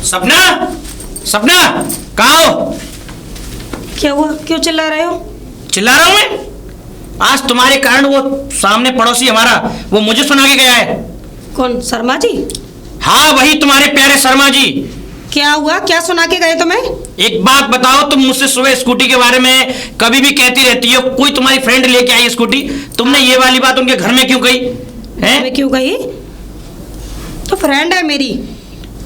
सपना, सपना, कहाँ हो? क्या हुआ? क्यों चिल्ला रहे हो? चिल्ला रहा हूँ मैं? आज तुम्हारे कारण वो सामने पड़ोसी हमारा वो मुझे सुना के गया है। कौन? शर्मा जी? हाँ वही तुम्हारे प्यारे शर्मा जी। क्या हुआ? क्या सुना के गए तुम्हें? एक बात बताओ, तुम मुझसे सुबह स्कूटी के बारे में कभी भी कहती रहती हो, कोई तुम्हारी फ्रेंड लेके आई स्कूटी, तुमने ये वाली बात उनके घर में क्यों कही है? मैं क्यों कही? तो फ्रेंड है मेरी,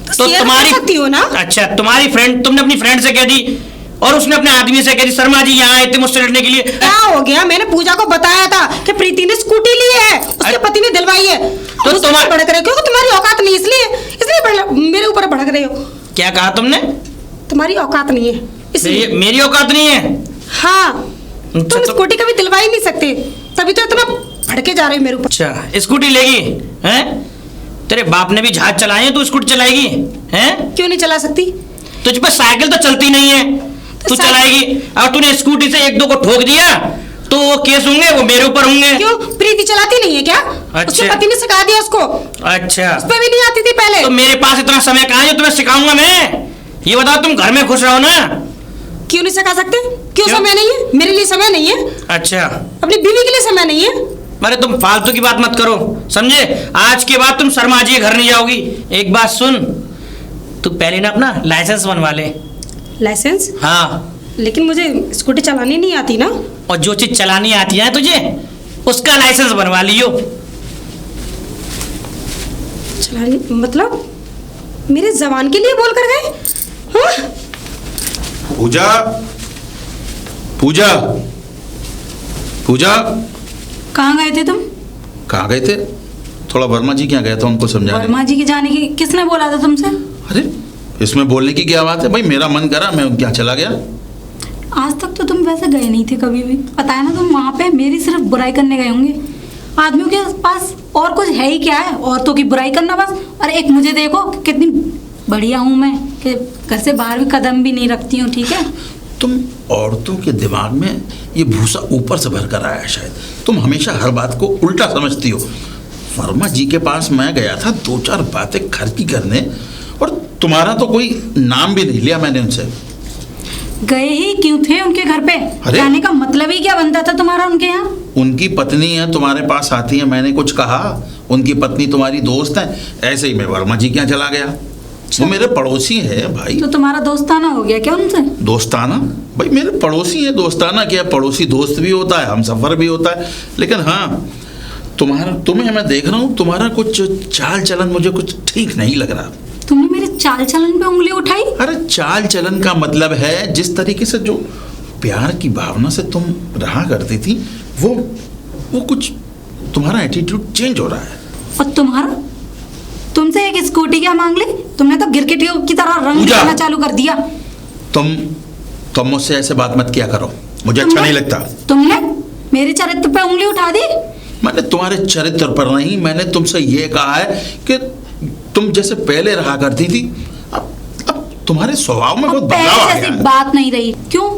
तो तुम्हारी सकती हो ना? अच्छा, तुम्हारी फ्रेंड, तुमने अपनी फ्रेंड से कह दी और उसने अपने आदमी से कह दी शर्मा जी यहाँ आए थे मुझसे लड़ने के लिए। क्या हो गया? मैंने पूजा को बताया था कि प्रीति ने स्कूटी ली है, उसके पति ने दिलवाई है। तो तुम्हारे भड़क रहे हो क्योंकि तुम्हारी औकात नहीं, इसलिए मेरे ऊपर भड़क रहे हो। क्या कहा तुमने? तुम्हारी औकात नहीं है इसलिए। मेरी औकात नहीं है? हाँ, तुम स्कूटी कभी दिलवा ही नहीं सकते, तभी तो इतना भड़के जा रहे हो मेरे ऊपर। अच्छा, स्कूटी लेगी हैं? तेरे बाप ने भी जहाज चलाए हैं, तू स्कूटी चलाएगी हैं? क्यों नहीं चला सकती? तुझ पर साइकिल तो चलती नहीं है, तू चलाएगी। और तूने स्कूटी से एक दो को ठोक दिया तो वो केस होंगे, वो मेरे ऊपर होंगे। क्यों? प्रीति चलाती नहीं है क्या? अच्छा। उसके पति ने सिखा दिया उसको। अच्छा, उस पर भी नहीं आती थी पहले। तो मेरे पास इतना समय कहाँ है जो तुम्हें सिखाऊंगा मैं? ये बताओ, तुम घर में खुश रहो ना। क्यों नहीं सिखा सकते? क्यों समय नहीं है? मेरे लिए समय नहीं है? अच्छा, अपनी बीवी के लिए समय नहीं है? अरे तुम फालतू की बात मत करो, समझे? आज के बाद तुम शर्मा जी के घर नहीं जाओगी। एक बात सुन, तू पहले ना अपना लाइसेंस बनवा ले। लाइसेंस? हाँ, लेकिन मुझे स्कूटी चलानी नहीं आती ना। और जो चीज चलानी आती है तुझे उसका लाइसेंस बनवा लियो। चलानी मतलब मेरे जवान के लिए बोल कर गए? हाँ? पूजा, पूजा, पूजा, कहाँ गए थे तुम? कहाँ गए थे? थोड़ा वर्मा जी क्या गया था उनको समझाने। वर्मा जी के जाने की किसने बोला था तुमसे? अरे इसमें बोलने की क्या बात है भाई, मेरा मन करा मैं क्या चला गया। आज तक तो तुम वैसे गए नहीं थे कभी भी, पता है ना? तुम वहाँ पे मेरी सिर्फ बुराई करने गए होंगे। आदमियों के पास और कुछ है ही क्या है? औरतों की बुराई करना बस। और एक मुझे देखो कितनी बढ़िया हूँ मैं, कि घर से बाहर भी कदम भी नहीं रखती हूँ, ठीक है? तुम औरतों के दिमाग में ये भूसा ऊपर से भर कर आया है शायद। तुम हमेशा हर बात को उल्टा समझती हो। वर्मा जी के पास मैं गया था दो चार बातें घर की करने, और तुम्हारा तो कोई नाम भी नहीं लिया मैंने उनसे। गए ही क्यों थे उनके घर पे? जाने का मतलब ही क्या बनता था तुम्हारा उनके यहाँ? उनकी पत्नी है, तुम्हारे पास आती है, मैंने कुछ कहा? उनकी पत्नी तुम्हारी दोस्त है, ऐसे ही मैं वर्मा जी के यहाँ चला गया। वो मेरे पड़ोसी है भाई। तो तुम्हारा दोस्ताना हो गया क्या उनसे? दोस्ताना? भाई मेरे पड़ोसी है, दोस्ताना क्या? पड़ोसी दोस्त भी होता है, हम सफर भी होता है। लेकिन हाँ, तुम्हें मैं देख रहा हूँ, तुम्हारा कुछ चाल चलन मुझे कुछ ठीक नहीं लग रहा। तुमने मेरे चाल चलन पे उंगली उठाई? अरे चाल चलन का मतलब है जिस तरीके से जो प्यार की भावना से तुम रहा करती थी, वो कुछ तुम्हारा एटीट्यूड चेंज हो रहा है। और तुम्हारा? तुमसे एक स्कूटी क्या मांग ली? तुमने तो गिरगिटियों की तरह रंग दिखाना चालू कर दिया। तुम मुझसे ऐसे बात मत किया करो, मुझे अच्छा नहीं लगता। तुमने मेरे चरित्र पे उंगली उठा दी? मैंने तुम्हारे चरित्र पर नहीं, मैंने तुमसे ये कहा है कि तुम जैसे पहले रहा करती थी, अब तुम्हारे स्वभाव में बहुत बदलाव आ गया है। बात नहीं रही। क्यों?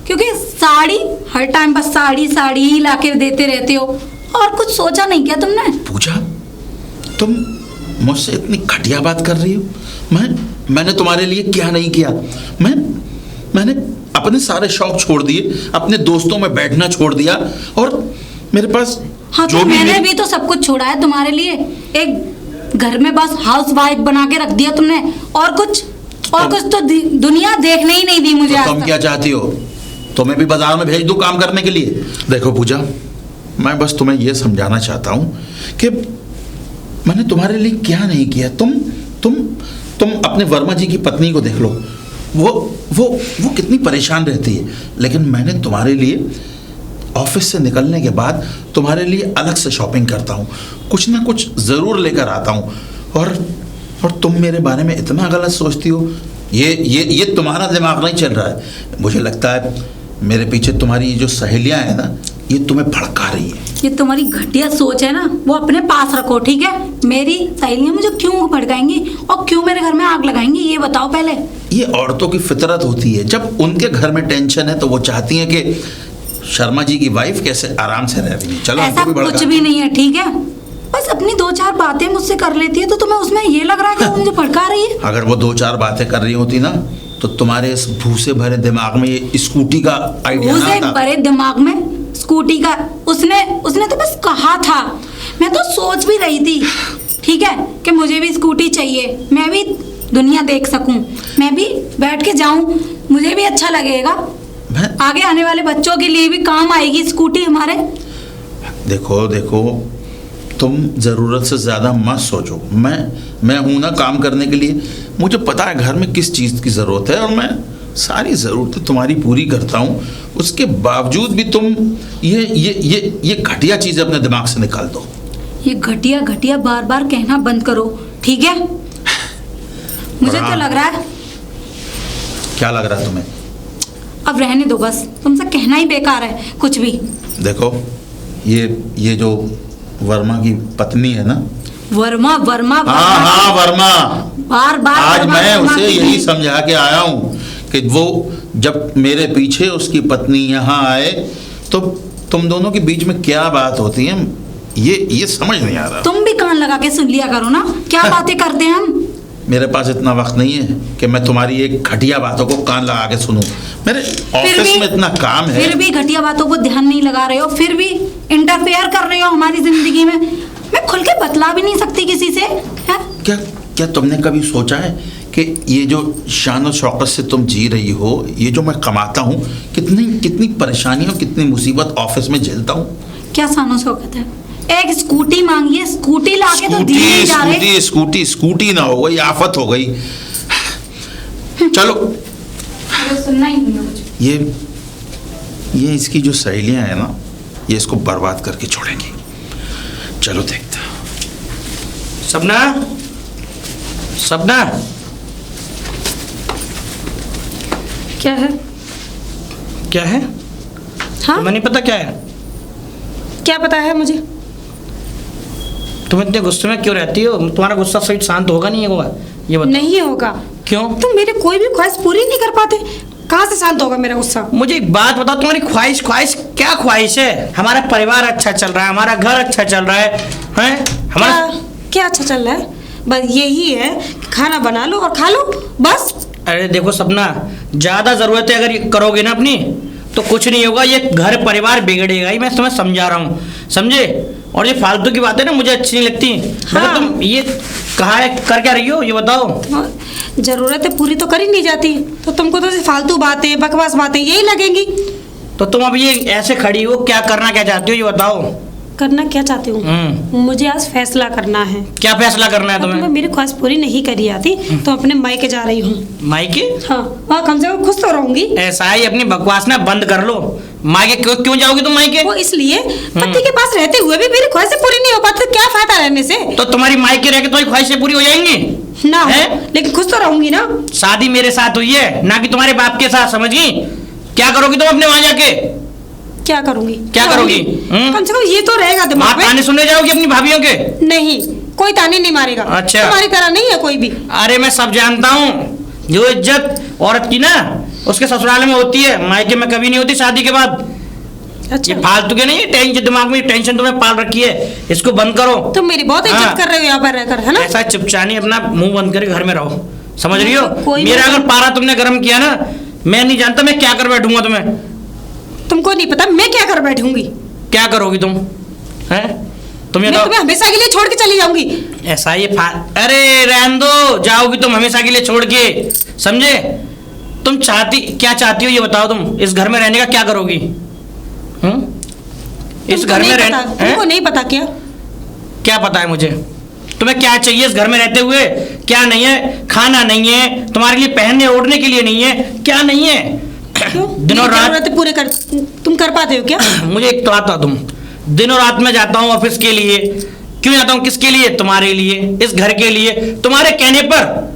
क्योंकि साड़ी हर टाइम बस साड़ी साड़ी ही लाके देते रहते हो, और कुछ सोचा नहीं क्या तुमने? पूजा, तुम मुझसे इतनी घटिया बात कर रही हो। मैंने तुम्हारे लिए क्या नहीं किया? मैंने अपने सारे शौक छोड़ दिए, अपने दोस्तों में बैठना छोड़ दिया, और मेरे पास हाँ, तो मैंने भी तो सब कुछ छोड़ा है तुम्हारे लिए। एक घर में बस हाउस वाइफ बना के रख दिया तुमने, और कुछ तो दुनिया देखने ही नहीं दी मुझे। तो तुम क्या चाहती हो? तुम्हें भी बाजार में भेज दूं काम करने के लिए? देखो पूजा, मैं बस तुम्हें यह समझाना चाहता हूं कि मैंने तुम्हारे लिए क्या नहीं किया। तुम अपने वर्मा जी की पत्नी को देख लो, वो कितनी परेशान रहती है, लेकिन मैंने तुम्हारे लिए ऑफिस से निकलने के बाद तुम्हारे लिए अलग से शॉपिंग करता हूँ, कुछ ना कुछ ज़रूर लेकर आता हूँ, और तुम मेरे बारे में इतना गलत सोचती हो। ये तुम्हारा दिमाग नहीं चल रहा है। मुझे लगता है मेरे पीछे तुम्हारी ये जो सहेलियाँ हैं ना, ये तुम्हें भड़का रही है। ये तुम्हारी घटिया सोच है ना, वो अपने पास रखो, ठीक है? मेरी सहेलियाँ मुझे क्यों भड़काएंगी और क्यों मेरे घर में आग लगाएंगी, ये बताओ पहले। ये औरतों की फितरत होती है, जब उनके घर में टेंशन है तो वो चाहती हैं कि शर्मा जी की वाइफ कैसे आराम से रह रही है। चलो, ऐसा कुछ भी नहीं है, ठीक है? बस अपनी 2-4 बातें मुझसे कर लेती है तो तुम्हें उसमें ये लग रहा है कि वो मुझे भड़का रही है? अगर वो 2-4 बातें कर रही होती ना तो तुम्हारे इस भूसे भरे दिमाग में ये स्कूटी का आइडिया ना भूसे आता। भरे दिमाग में स्कूटी का उसने तो बस कहा था, मैं तो सोच भी रही थी, ठीक है, कि मुझे भी स्कूटी चाहिए, मैं भी दुनिया देख सकूं, मैं भी बैठ के जाऊं, मुझे भी अच्छा लगेगा, आगे आने वाले बच्चों के लिए भी काम आएगी स्कूटी हमारे। देखो देखो, तुम ज़रूरत से ज़्यादा मत सोचो। मैं हूं ना काम करने के लिए, मुझे पता है घर में किस चीज़ की ज़रूरत है और मैं सारी ज़रूरतें तुम्हारी पूरी करता हूं। उसके बावजूद भी तुम ये घटिया चीज़ अपने दिमाग से निकाल दो। ये घटिया घटिया बार बार कहना बंद करो, ठीक है? मुझे तो लग रहा है। क्या लग रहा है तुम्हें? अब रहने दो बस, तुमसे कहना ही बेकार है कुछ भी। देखो, ये जो वर्मा की पत्नी है ना, वर्मा वर्मा हाँ वर्मा, बार बार आज वर्मा, मैं वर्मा उसे की यही नहीं। समझा के आया हूँ कि वो जब मेरे पीछे उसकी पत्नी यहाँ आए तो तुम दोनों के बीच में क्या बात होती है ये समझ नहीं आ रहा। तुम भी कान लगा के सुन लिया करो ना, क्या बातें करते हैं हम। मेरे पास इतना वक्त नहीं है कि मैं तुम्हारी एक घटिया बातों को कान लगा के सुनूं। मेरे ऑफिस में इतना काम है। फिर भी घटिया बातों को ध्यान नहीं लगा रहे हो, फिर भी इंटरफेयर कर रहे हो हमारी जिंदगी में। मैं खुल के बतला भी नहीं सकती किसी से, है? क्या तुमने कभी सोचा है कि ये जो शान और शौकत से तुम जी रही हो, ये जो मैं कमाता हूँ, कितनी परेशानियाँ, कितनी मुसीबत ऑफिस में झेलता हूँ। क्या शान और शौकत है? एक स्कूटी मांगी, स्कूटी लाके तो दी नहीं जा रहे। स्कूटी ना हो गई, आफत हो गई। चलो, सुनना ही नहीं है मुझे। ये इसकी जो सहेलियां हैं ना, ये इसको बर्बाद करके छोड़ेंगी। चलो देखते हैं। सपना, सपना, क्या है? क्या है? हाँ, तुम्हें नहीं पता क्या है? क्या पता है मुझे? तुम इतने गुस्से में क्यों रहती हो? तुम्हारा गुस्सा सही शांत होगा नहीं होगा? ये बताओ। नहीं होगा। क्यों? तुम मेरी कोई भी ख्वाहिश पूरी नहीं कर पाते, कहाँ से शांत होगा मेरा गुस्सा? मुझे एक बात बताओ, तुम्हारी ख्वाहिश क्या ख्वाहिश है? हमारा परिवार अच्छा चल रहा है, हमारा घर अच्छा चल रहा है, हैं? हमारा क्या अच्छा चल रहा है? बस यही है कि खाना बना लो और खा लो, बस। अरे देखो सपना, ज्यादा जरूरतें अगर ये करोगे ना अपनी, तो कुछ नहीं होगा, ये घर परिवार बिगड़ेगा ही। मैं तुम्हें समझा रहा हूँ, समझे? और ये फालतू की बातें ना मुझे अच्छी नहीं लगती। हाँ। मगर तुम ये कहा है कर क्या रही हो, ये बताओ। जरूरतें पूरी तो कर ही नहीं जाती, तो तुमको तो फालतू बातें, बकवास बातें यही लगेंगी। तो तुम अब ये ऐसे खड़ी हो, क्या करना क्या चाहती हो, ये बताओ। करना क्या चाहती हूँ? मुझे आज फैसला करना है। क्या फैसला करना है तुम्हें तुम्हें? मेरी ख्वाहिश पूरी नहीं करी आती तो अपने मायके जा रही हूँ। मायके? हाँ, वहाँ कम से कम खुश तो रहूंगी। ऐसा ही अपनी बकवास ना बंद कर लो। मायके क्यों जाओगी तुम मायके? वो इसलिए पति के पास रहते हुए भी मेरी ख्वाहिशें पूरी नहीं हो पाती, क्या फायदा रहने से? तो तुम्हारी मायके रह के तुम्हारी ख्वाहिशें पूरी हो जाएंगी ना है? लेकिन खुश तो रहूंगी ना। शादी मेरे साथ हुई है, ना कि तुम्हारे बाप के साथ, समझी? क्या करोगी तुम अपने वहां जाके? क्या करूंगी? क्या करोगी? कम से कम ये तो रहेगा दिमाग माँ में। ताने सुनने जाओगी अपनी भाभीियों के? नहीं, कोई ताने नहीं मारेगा। अच्छा। तुम्हारी तरह नहीं है कोई भी। अरे मैं सब जानता हूँ, जो इज्जत औरत की ना उसके ससुराल में होती है, मायके में कभी नहीं होती शादी के बाद। अच्छा, ये फालतू के नहीं, ये टेंशन दिमाग में टेंशन तुमने पाल रखी है, इसको बंद करो। तुम मेरी बहुत इज्जत हाँ। कर रहे हो यहाँ पर रहकर, है ना? ऐसा चुपचानी अपना मुंह बंद करके घर में रहो, समझ रही हो? कोई मेरा नहीं। अगर पारा तुमने गर्म किया ना, मैं नहीं जानता मैं क्या कर बैठूंगा तुम्हें। तुमको नहीं पता मैं क्या कर बैठूंगी। क्या करोगी तुम? हैं? तुम ये मैं तो तुम्हें हमेशा के लिए छोड़ के चली जाऊंगी। ऐसा ये अरे रहने दो, जाओगी तुम हमेशा के लिए छोड़ के, समझे? तुम क्या चाहती हो ये बताओ। तुम इस घर में रहने का क्या करोगी? इस घर में रहने तुमको नहीं पता क्या? क्या पता है मुझे? तुम्हें क्या चाहिए इस घर में रहते हुए? क्या नहीं है? खाना नहीं है तुम्हारे लिए, पहनने ओढ़ने के लिए नहीं है, क्या नहीं है? क्यों? दिन और मेरी रात जरूरतें पूरे कर तुम कर पाते हो क्या? मुझे एक तो आता, तुम दिन और रात में जाता हूँ ऑफिस के लिए। क्यों जाता हूँ? किसके लिए? तुम्हारे लिए, इस घर के लिए। तुम्हारे कहने पर,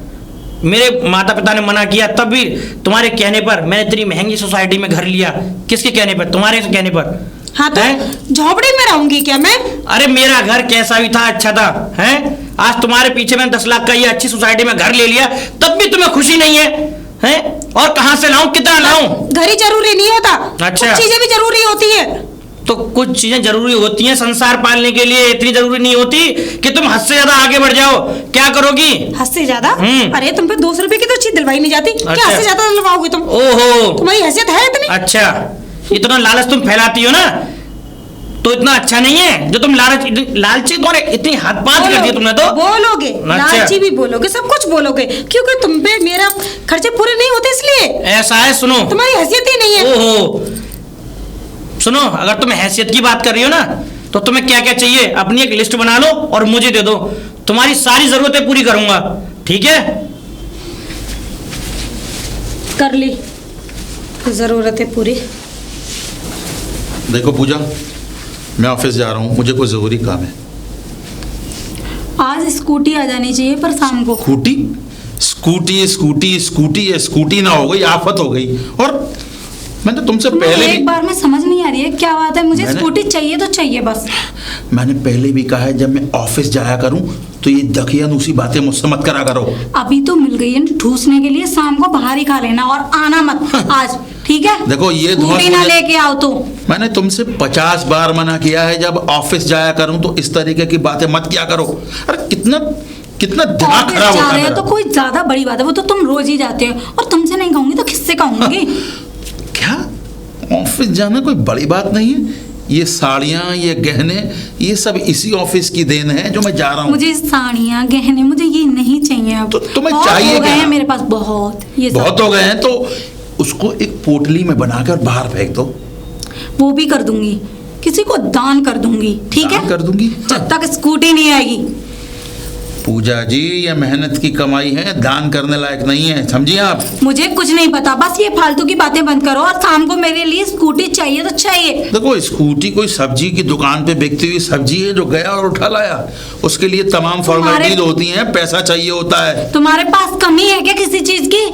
मेरे माता पिता ने मना किया तब भी तुम्हारे कहने पर मैंने इतनी महंगी सोसाइटी में घर लिया। किसके कहने पर? तुम्हारे कहने पर। हाँ तो झोपड़ी में रहूंगी क्या मैं? अरे मेरा घर कैसा भी था, अच्छा था, हैं? आज तुम्हारे पीछे मैंने 10 लाख का ये अच्छी सोसाइटी में घर ले लिया, तब भी तुम्हें खुशी नहीं है, हैं? और कहाँ से लाऊं, कितना लाऊं? घर ही जरूरी नहीं होता, अच्छा। कुछ चीजें भी जरूरी होती है। तो कुछ चीजें जरूरी होती हैं संसार पालने के लिए, इतनी जरूरी नहीं होती कि तुम हद से ज्यादा आगे बढ़ जाओ। क्या करोगी? हद से ज्यादा? हम्म। अरे तुम पे 200 रुपए की तो चीज दिलवाई नहीं जाती, क्या अच्छा। हद से ज्यादा दिलवाओगे तुम? ओहो, तुम्हारी हैसियत है इतनी? अच्छा, इतना लालच तुम फैलाती हो ना, तो इतना अच्छा नहीं है जो तुम लालची तुम्हारे इतनी हद पात कर दी तुमने तो। बोलोगे, अच्छा। लालची भी बोलोगे, सब कुछ बोलोगे, क्योंकि तुम पे मेरा खर्चे पूरे नहीं होते इसलिए। ऐसा है, सुनो, तुम्हारी हैसियत ही नहीं है। ओहो, सुनो, अगर तुम हैसियत की बात कर रही हो ना, तो तुम्हें क्या क्या चाहिए अपनी एक लिस्ट बना लो और मुझे दे दो, तुम्हारी सारी जरूरतें पूरी करूंगा, ठीक है? कर ली जरूरतें पूरी। देखो पूजा, मैं ऑफिस जा रहा हूँ, मुझे कोई ज़रूरी काम है। आज स्कूटी आ जानी चाहिए पर शाम को। स्कूटी स्कूटी स्कूटी स्कूटी है, स्कूटी ना हो गई आफत हो गई। और मैंने तुमसे तुम्हें पहले एक भी बार में समझ नहीं आ रही है क्या बात है, मुझे स्कूटी चाहिए तो चाहिए बस। मैंने पहले भी कहा है जब मैं ऑफिस जाया करूं तो ये दकियानूसी बातें मुझसे मत करा करो। अभी तो मिल गई है ठूसने के लिए, शाम को बाहर ही खा लेना और आना मत आज, ठीक है? देखो ये स्कूटी ना लेके आओ तो। मैंने तुमसे 50 बार मना किया है जब ऑफिस जाया करूं तो इस तरीके की बातें मत किया करो। अरे कितना कितना दिमाग ऑफिस खराब जा होता रहे है हो तो मेरा। कोई ज्यादा बड़ी बात है, वो तो तुम रोज ही जाते हो और तुमसे नहीं कहूंगी तो किससे कहूंगी? क्या ऑफिस जाना कोई बड़ी बात नहीं है? ये साड़ियाँ, ये गहने, ये सब इसी ऑफिस की देन है जो मैं जा रहा हूँ। मुझे साड़ियाँ गहने मुझे ये नहीं चाहिए अब। तो तुम्हें बहुत चाहिए हो गए क्या? हैं मेरे पास बहुत, ये सब। बहुत हो गए हैं तो उसको एक पोटली में बनाकर बाहर फेंक दो। वो भी कर दूंगी, किसी को दान कर दूंगी, ठीक है? दान कर दूंगी? जब तक स्कूटी नहीं आएगी। पूजा जी, ये मेहनत की कमाई है, दान करने लायक नहीं है, समझिए आप। मुझे कुछ नहीं पता, बस ये फालतू की बातें बंद करो और शाम को मेरे लिए स्कूटी चाहिए तो चाहिए। देखो स्कूटी कोई सब्जी की दुकान पे बिकती हुई सब्जी है जो गया और उठा लाया, उसके लिए तमाम फॉर्मेलिटीज होती हैं, पैसा चाहिए होता है। तुम्हारे पास कमी है क्या किसी चीज की?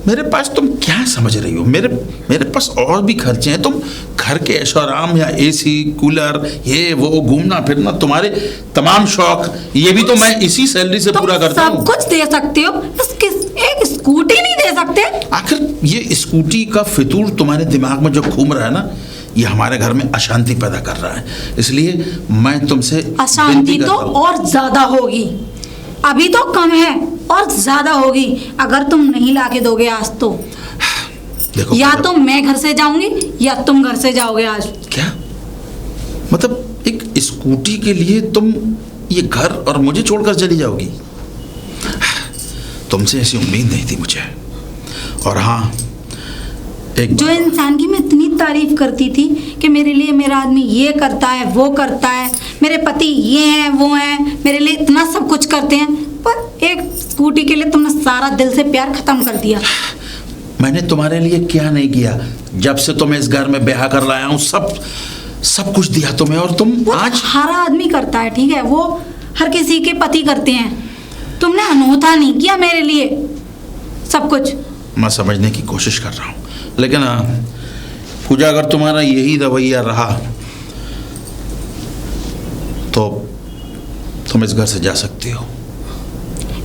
मेरे पास तुम क्या समझ रही हो? मेरे पास और भी खर्चे हैं। तुम घर के ऐशो आराम या एसी कूलर ये वो घूमना फिरना, तुम्हारे तमाम शौक, ये भी तो मैं इसी सैलरी से पूरा करता सब हूँ। कुछ दे सकते हो, बस एक स्कूटी नहीं दे सकते? आखिर ये स्कूटी का फितूर तुम्हारे दिमाग में जो घूम रहा है ना, ये हमारे घर में अशांति पैदा कर रहा है, इसलिए मैं तुमसे अशांति विनती तो करता हूँ। और ज्यादा होगी, अभी तो कम है और ज्यादा होगी अगर तुम नहीं लाके दोगे आज तो। देखो या पूजा, तो मैं घर से जाऊंगी या तुम घर से जाओगे आज। क्या मतलब एक स्कूटी के लिए तुम ये घर और मुझे छोड़कर चली जाओगी? तुमसे ऐसी उम्मीद नहीं थी मुझे। और हाँ, एक जो इंसान की मैं इतनी तारीफ करती थी कि मेरे लिए मेरा आदमी ये करता है वो करता है, मेरे पति ये हैं वो हैं, मेरे लिए इतना सब कुछ करते हैं, पर एक स्कूटी के लिए तुमने सारा दिल से प्यार खत्म कर दिया। मैंने तुम्हारे लिए क्या नहीं किया? जब से तुम्हें इस घर में ब्याह कर लाया हूँ सब कुछ दिया तुम्हें, और तुम वो आज हर आदमी करता है, ठीक है? वो हर किसी के पति करते हैं। तुमने अनोखा नहीं किया मेरे लिए सब कुछ। मैं समझने की कोशिश कर रहा हूँ, लेकिन पूजा अगर तुम्हारा यही रवैया रहा तो तुम इस घर से जा सकती हो।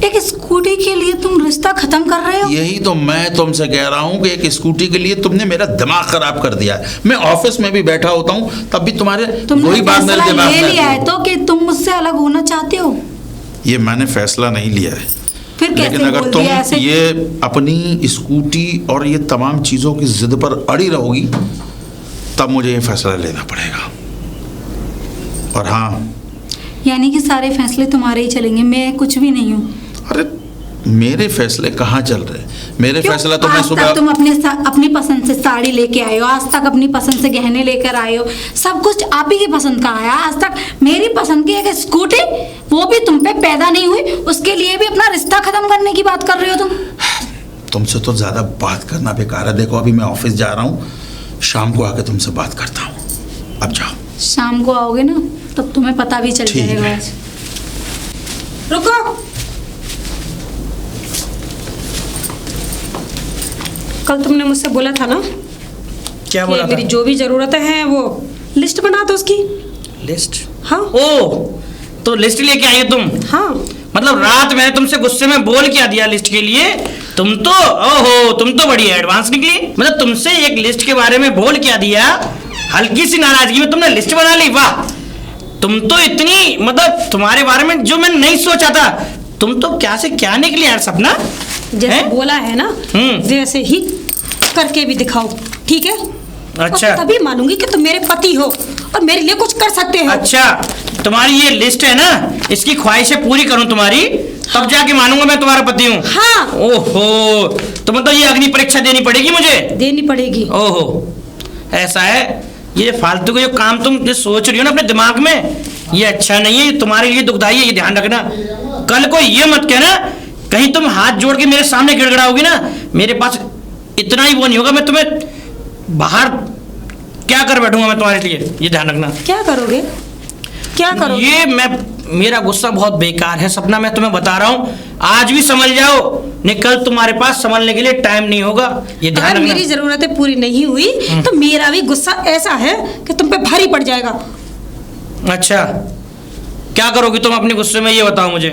एक स्कूटी के लिए तुम रिश्ता खत्म कर रहे हो? यही तो मैं तुमसे कह रहा हूँ कि एक स्कूटी के लिए तुमने मेरा दिमाग खराब कर दिया है। मैं ऑफिस में भी बैठा होता हूँ तब भी तुम्हारे तुमने वही बात मेरे फैसला दिमाग ले में लिया आती है तो कि तुम मुझसे अलग होना चाहते हो? ये मैंने फैसला नहीं लिया है, फिर कैसे लेकिन अगर बोल तुम दिया ऐसे? ये अपनी स्कूटी और ये तमाम चीज़ों की जिद पर अड़ी रहोगी तब मुझे ये फैसला लेना पड़ेगा। और हाँ, यानी कि सारे फैसले तुम्हारे ही चलेंगे, मैं कुछ भी नहीं हूँ। अरे मेरे फैसले कहाँ चल रहे हैं? मेरे क्यों? फैसला तो मैं आज सुबह तक तुम अपनी पसंद से साड़ी लेके आए हो, आज तक अपनी पसंद से गहने लेकर आए हो, सब कुछ आप ही की पसंद का आया। आज तक मेरी पसंद की एक स्कूटी, वो भी तुम पे पैदा नहीं हुई, उसके लिए भी अपना रिश्ता खत्म करने की बात कर रहे हो तुम। तुमसे तो ज़्यादा बात करना बेकार है। देखो अभी मैं ऑफिस जा रहा हूँ, शाम को आके तुमसे बात करता हूँ। अब जाओ। शाम को आओगे ना तब तुम्हें पता भी चल ठीक जाएगा। है। आज रुको, कल तुमने मुझसे बोला था ना क्या कि बोला मेरी था? जो भी जरूरतें हैं वो लिस्ट बना दो उसकी। लिस्ट? हाँ ओ, तो लिस्ट लेके आई हो तुम? हाँ। मतलब रात मैंने तुमसे गुस्से में बोल क्या दिया लिस्ट के लिए? तुम तो ओहो, तुम तो बड़ी एडवांस निकली। मतलब तुमसे एक लिस्ट के बारे में बोल क्या दिया हल्की सी नाराजगी में तुमने लिस्ट बना ली, वाह। तुम तो इतनी, मतलब तुम्हारे बारे में जो मैंने नहीं सोचा था, तुम तो क्या से क्या निकली यार सपना। जैसे बोला है ना वैसे ही करके भी दिखाओ, ठीक है? अच्छा, और तभी मानूंगी कि तुम मेरे पति हो और मेरे लिए कुछ कर सकते हो। अच्छा, तुम्हारी ये लिस्ट है ना, इसकी ख्वाहिशें पूरी करूं तुम्हारी, तब जाके मानूंगा मैं तुम्हारा पति हूँ। हाँ। ओहो, तो मतलब ये अग्नि परीक्षा देनी पड़ेगी मुझे? देनी पड़ेगी। ओहो, ऐसा है। ये फालतू के जो काम तुम जो सोच रही हो ना अपने दिमाग में, ये अच्छा नहीं है, ये तुम्हारे लिए दुखदाई है, ये ध्यान रखना। कल को ये मत कहना कहीं तुम हाथ जोड़ के मेरे सामने गिड़गिड़ाओगी ना, मेरे पास इतना ही वो नहीं होगा, मैं तुम्हें बाहर क्या कर बैठूंगा मैं तुम्हारे लिए, ये ध्यान रखना। क्या करोगे? क्या करोगे? ये मेरा गुस्सा बहुत बेकार है सपना, मैं तुम्हें बता रहा हूँ, आज भी समझ जाओ, नहीं कल तुम्हारे पास संभलने के लिए टाइम नहीं होगा, ये ध्यान अगर रखना। मेरी जरूरतें पूरी नहीं हुई तो मेरा भी गुस्सा ऐसा है कि तुम पे भारी पड़ जाएगा। अच्छा, क्या करोगी तुम अपने गुस्से में, ये बताओ मुझे।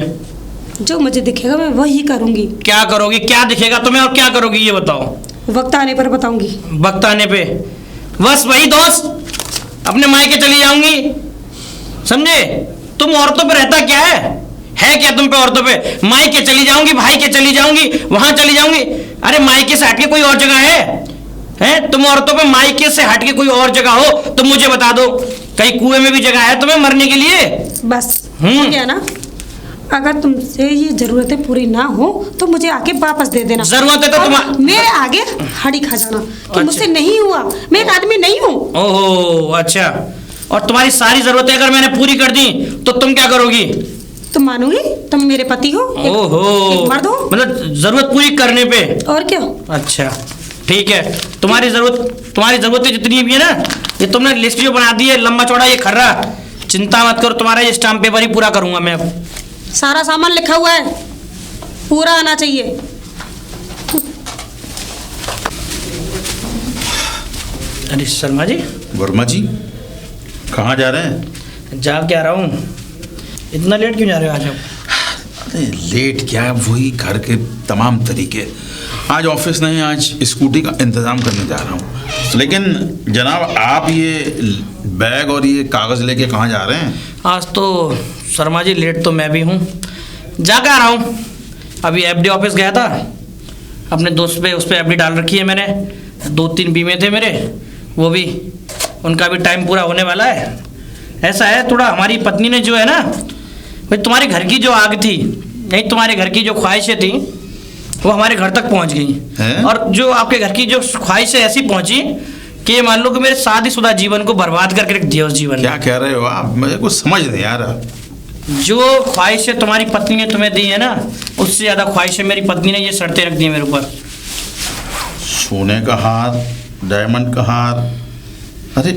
जो मुझे दिखेगा मैं वही करूंगी। क्या करोगी, क्या दिखेगा तुम्हें और क्या करोगी, ये बताओ। वक्त आने पर बताऊंगी। वक्त आने पे बस वही दोस्त, अपने मायके चली जाऊंगी, समझे? तुम औरतों पे रहता क्या है क्या तुम पे औरतों पे? मायके चली जाऊंगी, भाई के चली जाऊंगी, वहां चली जाऊंगी। अरे मायके से हटके कोई और जगह है? तुम औरतों पे मायके से हटके कोई और जगह हो तो मुझे बता दो, कहीं कुएं में भी जगह है तुम्हें मरने के लिए? बस हो गया ना? अगर तुमसे ये जरूरतें पूरी ना हो तो मुझे आके वापस दे देना। जरूरत है तो तुम मेरे आगे हड़ी खा जाना कि मुझसे नहीं हुआ, मैं एक आदमी नहीं हूँ। ओहो, अच्छा। और तुम्हारी सारी जरूरतें अगर मैंने पूरी कर दी तो तुम क्या करोगी? तुम मानोगी? तुम मेरे पति हो, एक मर्द हो, मतलब जरूरत पूरी करने पे। और क्या? अच्छा ठीक है, तुम्हारी जरूरतें जितनी भी है ना, ये तुमने लिस्ट जो बना दी है लंबा चौड़ा ये खर्रा, चिंता मत करो, तुम्हारा ये स्टाम्प पेपर ही पूरा करूंगा मैं अब। सारा सामान लिखा हुआ है, पूरा आना चाहिए। अरे शर्मा जी। वर्मा जी, कहाँ जा रहे हैं? जा क्या रहा हूँ, इतना लेट क्यों जा रहे हो आज आप? अरे लेट क्या, वही घर के तमाम तरीके। आज ऑफिस नहीं, आज स्कूटी का इंतज़ाम करने जा रहा हूँ। लेकिन जनाब, आप ये बैग और ये कागज़ लेके कहाँ जा रहे हैं? आज तो शर्मा जी लेट तो मैं भी हूँ, जा कर आ रहा हूँ। अभी एफडी ऑफिस गया था, अपने दोस्त पे उस पर एफडी डाल रखी है मैंने, 2-3 बीमे थे मेरे, वो भी उनका भी टाइम पूरा होने वाला है। ऐसा है थोड़ा, हमारी पत्नी ने जो है ना, भाई तुम्हारे घर की जो आग थी, नहीं तुम्हारे घर की जो ख्वाहिशें थी वो हमारे घर तक पहुंच गई, और जो आपके घर की जो ख्वाहिशें ऐसी पहुंची कि ये मान लो कि मेरे शादीशुदा जीवन को बर्बाद करके रख दिया उस जीवन। क्या कह रहे हो आप? मुझे कुछ समझ नहीं आ रहा। जो ख्वाहिशें तुम्हारी पत्नी ने तुम्हें दी है ना, उससे ज़्यादा ख्वाहिशें मेरी पत्नी ने ये शर्तें रख दी है मेरे ऊपर। सोने का हार, डायमंड का हार, अरे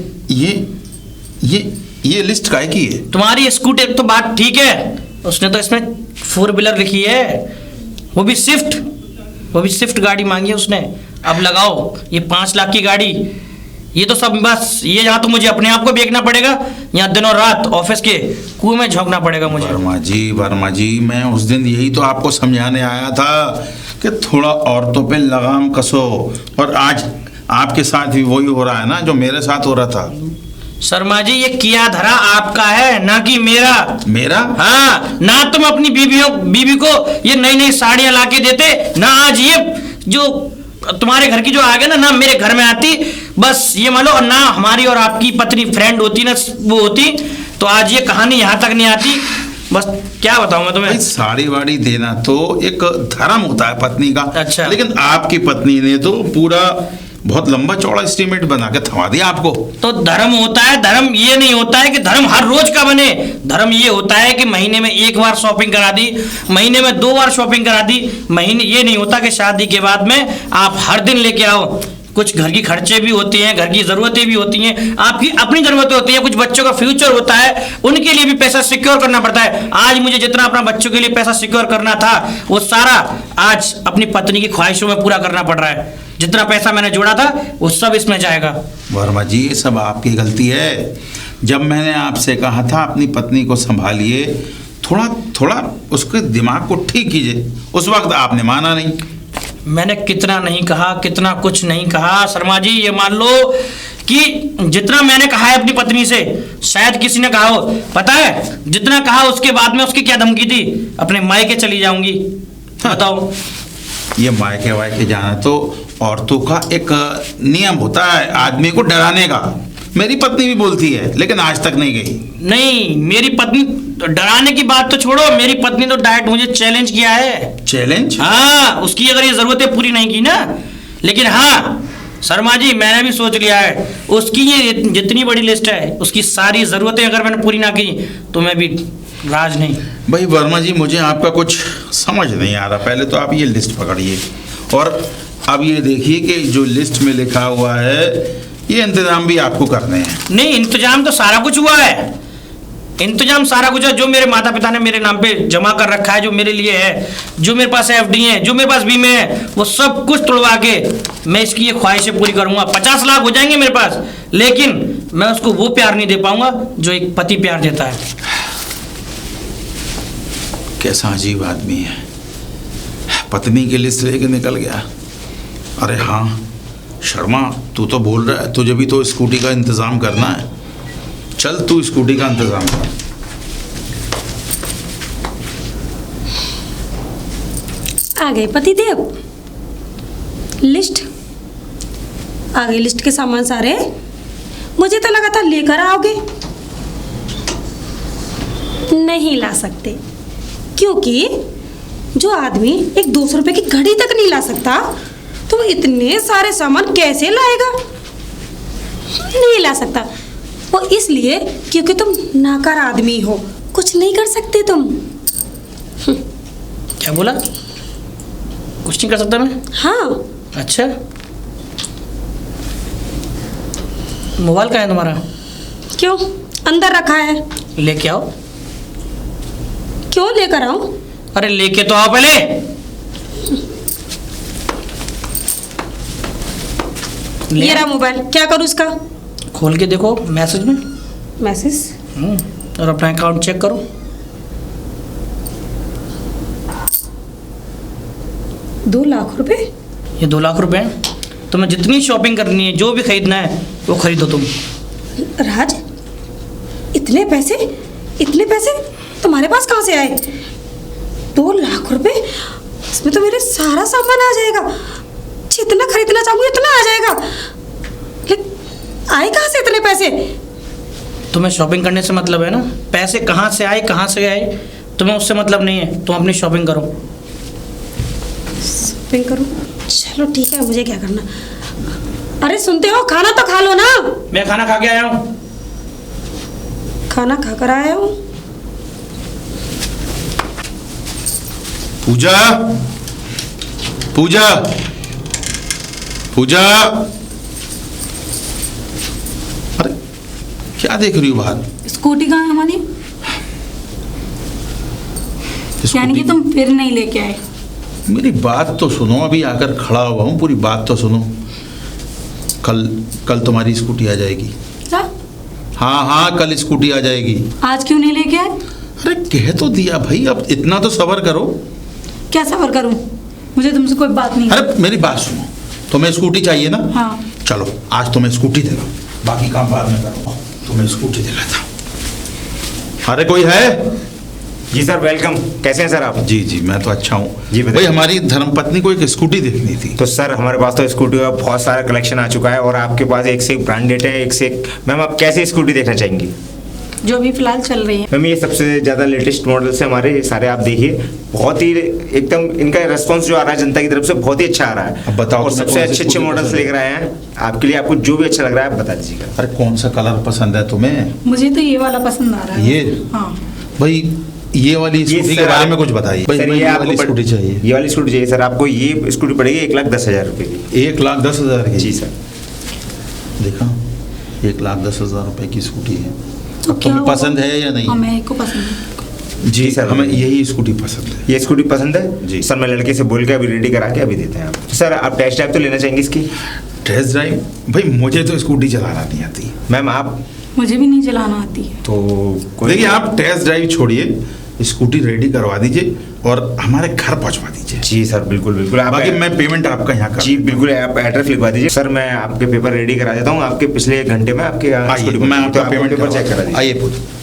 ये लिस्ट काहे की है? तुम्हारी स्कूटी तो बात ठीक है, उसने तो इसमें 4 व्हीलर लिखी है, वो भी स्विफ्ट गाड़ी मांगी है उसने। अब लगाओ ये 5 लाख की गाड़ी, ये तो सब बस, ये यहाँ तो मुझे अपने आप को बेचना पड़ेगा, यहाँ दिन और रात ऑफिस के कुएं में झोंकना पड़ेगा मुझे। वर्मा जी, मैं उस दिन यही तो आपको समझाने आया था कि थोड़ा औरतों पे लगाम कसो, और आज आपके साथ भी वही हो रहा है ना जो मेरे साथ हो रहा था। शर्मा जी, ये किया धरा आपका है ना कि मेरा? हाँ, ना तुम अपनी बीवी को ये नई नई साड़ियां लाके देते, ना आज ये जो तुम्हारे घर की जो आग है ना मेरे घर में आती, बस ये मान लो, और ना हमारी और आपकी पत्नी फ्रेंड होती ना वो होती, तो आज ये कहानी यहाँ तक नहीं आती। बस क्या बताऊं मैं तुम्हें। साड़ी वाड़ी देना तो एक धर्म होता है पत्नी का। अच्छा। लेकिन आपकी पत्नी ने तो पूरा बहुत लंबा चौड़ा एस्टीमेट बना के थमा दिया आपको। तो धर्म होता है, धर्म ये नहीं होता है कि धर्म हर रोज का बने। धर्म ये होता है कि महीने में 1 बार शॉपिंग करा दी, महीने में 2 बार शॉपिंग करा दी। महीने ये नहीं होता कि शादी के बाद में आप हर दिन लेके आओ। कुछ घर की खर्चे भी होते हैं, घर की ज़रूरतें भी होती हैं, आपकी अपनी ज़रूरतें होती हैं, कुछ बच्चों का फ्यूचर होता है, उनके लिए भी पैसा सिक्योर करना पड़ता है। आज मुझे जितना अपना बच्चों के लिए पैसा सिक्योर करना था वो सारा आज अपनी पत्नी की ख्वाहिशों में पूरा करना पड़ रहा है। जितना पैसा मैंने जोड़ा था वो सब इसमें जाएगा। वर्मा जी, ये सब आपकी गलती है। जब मैंने आपसे कहा था अपनी पत्नी को संभालिए, थोड़ा थोड़ा उसके दिमाग को ठीक कीजिए, उस वक्त आपने माना नहीं। मैंने कितना नहीं कहा, कितना कुछ नहीं कहा शर्मा जी। ये मान लो कि जितना मैंने कहा है अपनी पत्नी से, शायद किसी ने कहा हो, पता है जितना कहा उसके बाद में उसकी क्या धमकी थी, अपने मायके चली जाऊंगी। बताओ। ये मायके वायके जाना तो औरतों का एक नियम होता है आदमी को डराने का। मेरी पत्नी भी बोलती है, लेकिन आज तक नहीं गई। नहीं, मेरी पत्नी डराने की बात तो छोड़ो, मेरी पत्नी तो डायरेक्ट मुझे चैलेंज किया है। चैलेंज? हाँ, उसकी अगर ये जरूरतें पूरी नहीं की ना, लेकिन हाँ शर्मा जी मैंने भी सोच लिया है, उसकी ये जितनी बड़ी लिस्ट है उसकी सारी जरूरतें अगर मैंने पूरी ना की तो मैं भी राज नहीं। भाई वर्मा जी, मुझे आपका कुछ समझ नहीं आ रहा। पहले तो आप ये लिस्ट पकड़िए और अब ये देखिए कि जो लिस्ट में लिखा हुआ है ये इंतजाम भी आपको करने हैं। नहीं, इंतजाम तो सारा कुछ हुआ है, इंतजाम सारा कुछ है। जो मेरे माता पिता ने मेरे नाम पे जमा कर रखा है, जो मेरे लिए है, जो मेरे पास एफडी है, जो मेरे पास बीमे है, वो सब कुछ तोड़वा के मैं इसकी ये ख्वाहिशें पूरी करूंगा। 50 लाख हो जाएंगे मेरे पास, लेकिन मैं उसको वो प्यार नहीं दे पाऊंगा जो एक पति प्यार देता है। कैसा अजीब आदमी है, पत्नी की लिस्ट लेके निकल गया। अरे हाँ शर्मा, तू तो बोल रहा है तुझे भी तो स्कूटी का इंतजाम करना है। चल तू स्कूटी का इंतजाम कर। आ गए पतिदेव, लिस्ट आ गई, लिस्ट के सामान सारे। मुझे तो लगा था लेकर आओगे, नहीं ला सकते, क्योंकि जो आदमी एक 200 रुपए की घड़ी तक नहीं ला सकता तो वो इतने सारे सामान कैसे लाएगा? नहीं ला सकता वो इसलिए क्योंकि तुम नाकार आदमी हो, कुछ नहीं कर सकते तुम। क्या बोला? कुछ नहीं कर सकता मैं? हाँ। अच्छा, मोबाइल कहाँ है तुम्हारा? क्यों? अंदर रखा है। लेके आओ। क्यों लेकर आऊं? अरे लेके तो आओ पहले। ये रहा मोबाइल, क्या करूं इसका? खोल के देखो मैसेज में। मैसेज? और अपना अकाउंट चेक करो। 2 लाख रुपए? ये 2 लाख रुपए हैं। तुम्हें जितनी शॉपिंग करनी है, जो भी खरीदना है वो खरीदो तुम। राज, इतने पैसे? इतने पैसे तुम्हारे पास कहाँ से आए? 2 लाख रुपए? इसमें तो मेरे सारा सामान आ जाएगा, जितना खरीदना चाहूंगी उतना आ जाएगा। आए कहाँ से इतने पैसे? तुम्हें शॉपिंग करने से मतलब है ना, पैसे कहाँ से आए कहाँ से आए तुम्हें उससे मतलब नहीं है। तुम अपनी शॉपिंग करो। शॉपिंग करूं? चलो ठीक है, मुझे क्या करना। अरे सुनते हो, खाना तो खा लो ना। मैं खाना खा के आया हूँ। खाना खा कर आया हूँ। पूजा, पूजा, पूजा। अरे क्या देख रही हो बाहर? स्कूटी कहाँ है हमारी? यानी कि तुम फिर नहीं लेके आए? मेरी बात तो सुनो, अभी आकर खड़ा हुआ हूँ, पूरी बात तो सुनो। कल तुम्हारी स्कूटी आ जाएगी। क्या? हाँ हाँ, कल स्कूटी आ जाएगी। आज क्यों नहीं लेके आए? अरे कह तो दिया भाई, अब इतना तो सब्र करो। क्या सबर करूं? मुझे तुमसे कोई बात नहीं है। अरे मेरी बात सुनो, तुम्हें स्कूटी चाहिए ना? हाँ। चलो आज तुम्हें स्कूटी दिला, बाकी काम बाद में करो। तुम्हें स्कूटी दिलाता। अरे कोई है? जी सर, वेलकम। कैसे हैं सर आप? जी जी, मैं तो अच्छा हूँ जी भाई। बताइए। हमारी धर्मपत्नी को एक स्कूटी देखनी थी। तो सर हमारे पास तो स्कूटी का बहुत सारा कलेक्शन आ चुका है और आपके पास एक से एक ब्रांडेड है, एक से एक। मैम आप कैसे स्कूटी देखना चाहेंगी? जो भी फिलहाल चल रही है। मैम ये सबसे ज़्यादा लेटेस्ट मॉडल्स है हमारे, ये सारे आप देखिए। बहुत ही एकदम इनका रिस्पॉन्स जो आ रहा है जनता की तरफ से बहुत ही अच्छा आ रहा है। अब बताओ और तुम्हें सबसे कौन सी अच्छे अच्छे स्कूटी मॉडल्स पसंद है? लेकर आए हैं आपके लिए। आपको जो भी अच्छा लग रहा है आप बता दीजिएगा। अरे कौन सा कलर पसंद है तुम्हें? मुझे तो ये वाला पसंद आ रहा है। ये? हाँ। भाई ये वाली स्कूटी के बारे में कुछ बताइए भाई। सर ये आपको वाली स्कूटी चाहिए। ये वाली स्कूटी चाहिए सर आपको। ये स्कूटी पड़ेगी 1,10,000 रुपये की। 1,10,000 की? जी सर। देखा, 1,10,000 रुपए की स्कूटी है। तो अब क्या तुम्हें हुआ? पसंद है या नहीं? हाँ, मेरे को पसंद है। जी सर, हमें यही स्कूटी पसंद है। ये स्कूटी पसंद है जी। सर। मैं लड़के से बोल के अभी रेडी करा के अभी देते हैं आप। सर आप टेस्ट ड्राइव तो लेना चाहेंगे इसकी? Test drive? भाई मुझे तो स्कूटी चलाना नहीं आती। मैम आप मुझे भी नहीं चलाना आती है। तो देखिए आप टेस्ट ड्राइव छोड़िए, स्कूटी रेडी करवा दीजिए और हमारे घर पहुंचवा दीजिए। जी सर, बिल्कुल बिल्कुल। आप बाकी मैं पेमेंट आपका यहाँ कर जी बिल्कुल, आप एड्रेस लिखवा दीजिए सर, मैं आपके पेपर रेडी करा देता हूँ। आपके पिछले 1 घंटे में आपके आइए, मैं आपका पेमेंट पेपर चेक करा दीजिए। आइए पूजा।